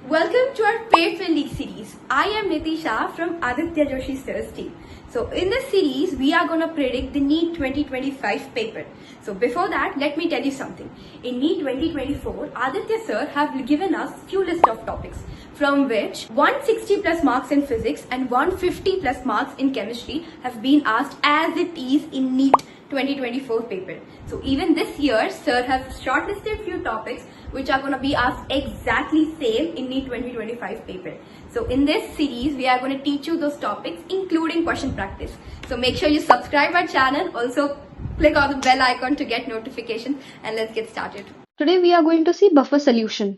Welcome to our Paid Friendly series. I am Nitisha from Aditya Joshi Sir's team. So in this series, we are going to predict the NEET 2025 paper. So before that, let me tell you something. In NEET 2024, Aditya Sir have given us few list of topics from which 160 plus marks in physics and 150 plus marks in chemistry have been asked as it is in NEET 2024 paper. So even this year, Sir have shortlisted few topics which are going to be asked exactly same in NEET 2025 paper. So in this series, we are going to teach you those topics including question practice. So make sure you subscribe our channel. Also click on the bell icon to get notification and let's get started. Today we are going to see buffer solution.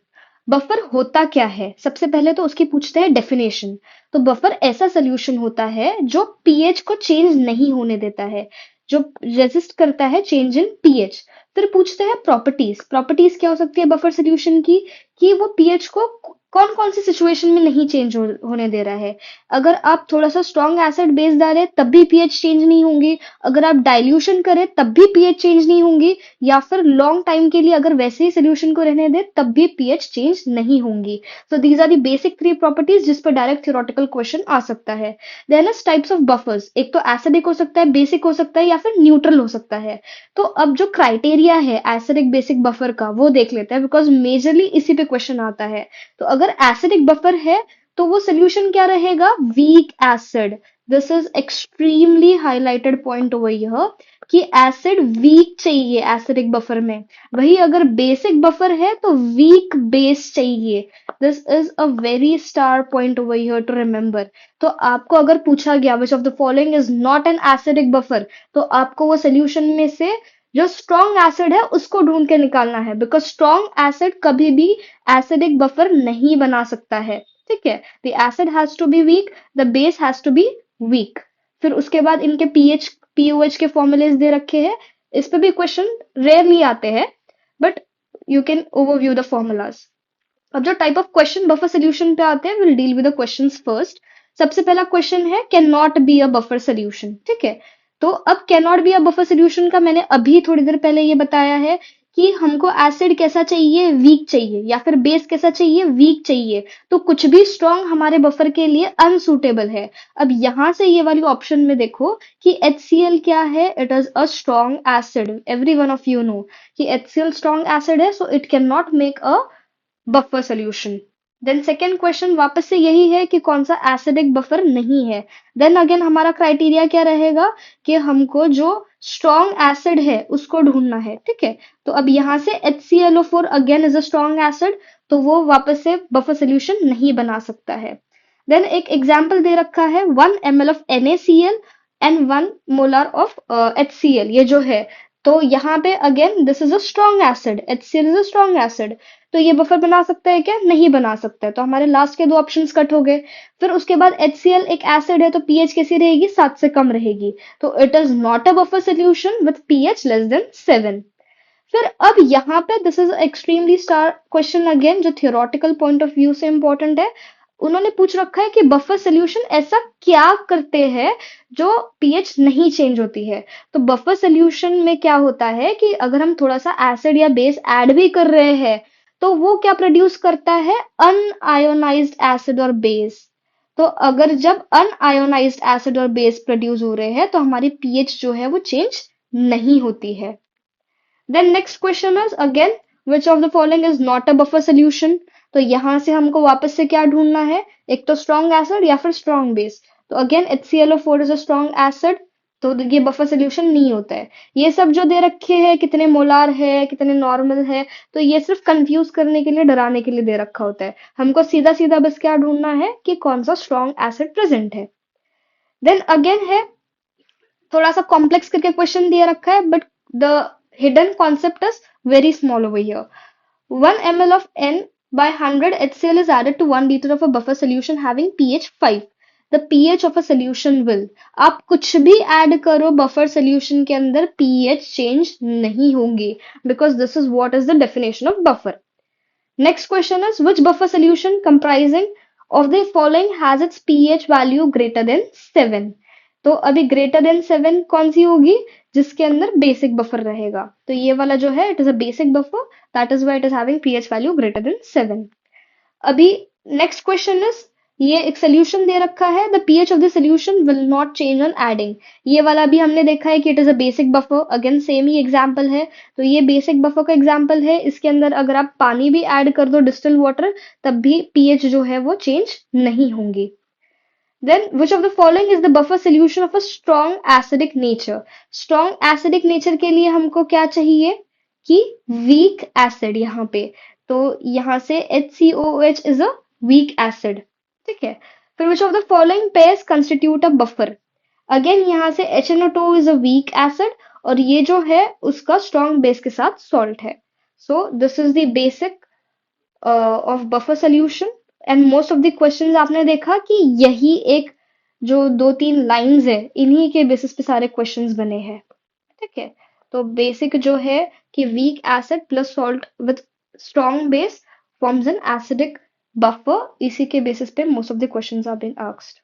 Buffer होता क्या है? सबसे पहले तो उसकी पूछते हैं definition. तो बफर ऐसा सोल्यूशन होता है जो पीएच को चेंज नहीं होने देता है, जो रेजिस्ट करता है चेंज इन पीएच। फिर पूछते हैं प्रॉपर्टीज। प्रॉपर्टीज क्या हो सकती है बफर सोल्यूशन की? कि वो पीएच को कौन कौन सी सिचुएशन में नहीं चेंज होने दे रहा है। अगर आप थोड़ा सा स्ट्रॉन्ग एसिड बेस डालें तब भी पीएच चेंज नहीं होंगी, अगर आप डाइल्यूशन करें तब भी पीएच चेंज नहीं होंगी, या फिर लॉन्ग टाइम के लिए अगर वैसे ही सोल्यूशन को रहने दें तब भी पीएच चेंज नहीं होंगी। So these are the basic 3 properties जिस पर डायरेक्ट थ्योरेटिकल क्वेश्चन आ सकता है। Then is types of buffers. एक तो एसिडिक हो सकता है, बेसिक हो सकता है, या फिर न्यूट्रल हो सकता है। तो अब जो क्राइटेरिया है एसिडिक बेसिक बफर का वो देख लेते हैं, बिकॉज मेजरली इसी पे क्वेश्चन आता है। तो अगर एसिडिक बफर है तो वो सोल्यूशन क्या रहेगा? Weak acid. This is extremely highlighted point over here कि एसिड वीक चाहिए एसिडिक बफर में। वही अगर बेसिक बफर है तो वीक बेस चाहिए। This is a very star point over here to remember. तो आपको अगर पूछा गया which of the following is not an acidic buffer, तो आपको वो सोल्यूशन में से जो स्ट्रॉन्ग एसिड है उसको ढूंढ के निकालना है, बिकॉज स्ट्रॉन्ग एसिड कभी भी एसिडिक बफर नहीं बना सकता है। ठीक है, the acid has to be weak, the base has to be weak. फिर उसके बाद इनके पीएच पीओएच के फॉर्मूलेज दे रखे हैं। इस पे भी क्वेश्चन रेयरली आते हैं, but you can overview the formulas. अब जो type of question buffer solution पे आते हैं, will deal with the questions first. सबसे पहला क्वेश्चन है can not be a buffer solution. ठीक है, तो अब can not be a buffer solution का मैंने अभी थोड़ी देर पहले ये बताया है कि हमको एसिड कैसा चाहिए? वीक चाहिए, या फिर बेस कैसा चाहिए? वीक चाहिए। तो कुछ भी स्ट्रॉन्ग हमारे बफर के लिए अनसूटेबल है। अब यहां से ये वाली ऑप्शन में देखो कि HCl क्या है? It is a strong acid. Every one of you know कि HCl स्ट्रॉन्ग एसिड है, so it can not make a buffer solution. Then second question वापस से यही है कि कौन सा एसिडिक बफर नहीं है। देन अगेन हमारा क्राइटेरिया क्या रहेगा कि हमको जो स्ट्रॉन्ग एसिड है उसको ढूंढना है। ठीक है, तो अब यहाँ से HClO4 again is a strong acid, तो वो वापस से बफर सोल्यूशन नहीं बना सकता है। देन एक एग्जाम्पल दे रखा है 1 ml of NaCl and 1 molar of HCl, ये जो है। तो यहाँ पे again this is a strong acid, HCl is a strong acid. तो ये बफर बना सकता है क्या? नहीं बना सकता है। तो हमारे लास्ट के दो ऑप्शंस कट हो गए। फिर उसके बाद HCl एक एसिड है, तो पीएच कैसी रहेगी? 7 से कम रहेगी। तो it is not a buffer solution with pH less than 7। फिर अब यहाँ पे this is extremely star question again, जो थियोरेटिकल पॉइंट ऑफ व्यू से इंपॉर्टेंट है। उन्होंने पूछ रखा है कि बफर सोल्यूशन ऐसा क्या करते हैं जो पीएच नहीं चेंज होती है। तो बफर सोल्यूशन में क्या होता है कि अगर हम थोड़ा सा एसिड या बेस ऐड भी कर रहे हैं तो वो क्या प्रोड्यूस करता है? अनआयोनाइज्ड एसिड और बेस। तो अगर जब अनआयोनाइज्ड एसिड और बेस प्रोड्यूस हो रहे हैं तो हमारी पीएच जो है वो चेंज नहीं होती है। Then next question is again which of the following is not a buffer solution. तो यहां से हमको वापस से क्या ढूंढना है? एक तो स्ट्रॉन्ग एसिड या फिर स्ट्रॉन्ग बेस। तो again HClO4 is a strong acid, तो ये बफर सोल्यूशन नहीं होता है। ये सब जो दे रखे हैं कितने मोलार है कितने नॉर्मल है, तो ये सिर्फ कंफ्यूज करने के लिए, डराने के लिए दे रखा होता है। हमको सीधा सीधा बस क्या ढूंढना है कि कौन सा स्ट्रॉन्ग एसिड प्रेजेंट है। देन अगेन है थोड़ा सा कॉम्प्लेक्स करके क्वेश्चन दिया रखा है, but the hidden concept is very small over here. 1 ml of N by 100 HCl is added to 1 liter of a buffer solution having pH 5. The pH of a solution will, आप कुछ भी add करो buffer solution के अंदर pH change नहीं होंगी, because this is what is the definition of buffer. Next question is which buffer solution comprising of the following has its pH value greater than 7. तो अभी ग्रेटर देन 7 कौन सी होगी? जिसके अंदर बेसिक बफर रहेगा। तो ये वाला जो है it is a basic buffer, that is why it is having pH value greater than 7। अभी नेक्स्ट क्वेश्चन इज, ये एक सोल्यूशन दे रखा है, the pH of the solution will not change on adding. ये वाला भी हमने देखा है कि it is a basic buffer, again same he example है। तो ये बेसिक बफर का एग्जांपल है, इसके अंदर अगर आप पानी भी ऐड कर दो, डिस्टिल वाटर, तब भी पीएच जो है वो चेंज नहीं होंगी। Then, which of the following is the buffer solution of a strong acidic nature? Strong acidic nature के लिए हमको क्या चाहिए कि weak acid यहाँ पे, तो यहाँ से HCOOH is a weak acid, ठीक है। फिर which of the following pairs constitute a buffer? Again यहाँ से HNO2 is a weak acid और ये जो है उसका strong base के साथ salt है। So this is the basic of buffer solution. And most of the questions आपने देखा कि यही एक जो दो तीन लाइंस है, इन्हीं के बेसिस पे सारे क्वेश्चंस बने हैं, ठीक है। तो बेसिक जो है कि weak acid plus salt with strong base forms an acidic buffer, इसी के बेसिस पे most of the questions are being asked.